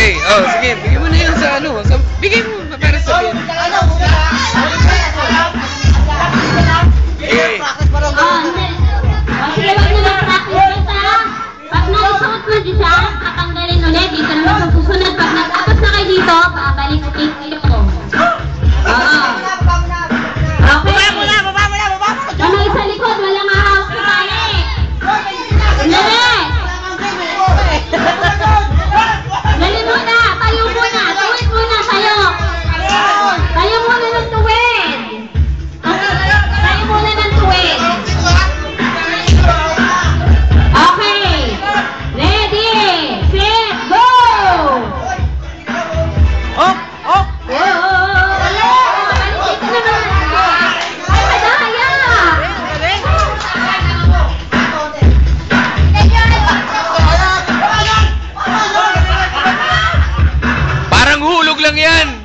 Okay, oh, sige, bigyan mo na yan sa ano. Bigay mo, para sabihin. Eh. Sige, wag na mag-practice ha. Pag naisuot mo dyan siya, tatanggalin ulit. Dito naman sa susunod. Pag nagtapos na kayo dito, babalik ulit kayo. Oo. Okay. Baba mo na. Ano isa likod? Walang mahawak sa tali. Dali. Dali muna. Tayo muna. Tuwid muna tayo. Tayo muna ng tuwid. Tayo muna ng tuwid. Okay. Ready. Set. Go. Oh! Parang hulog lang yan.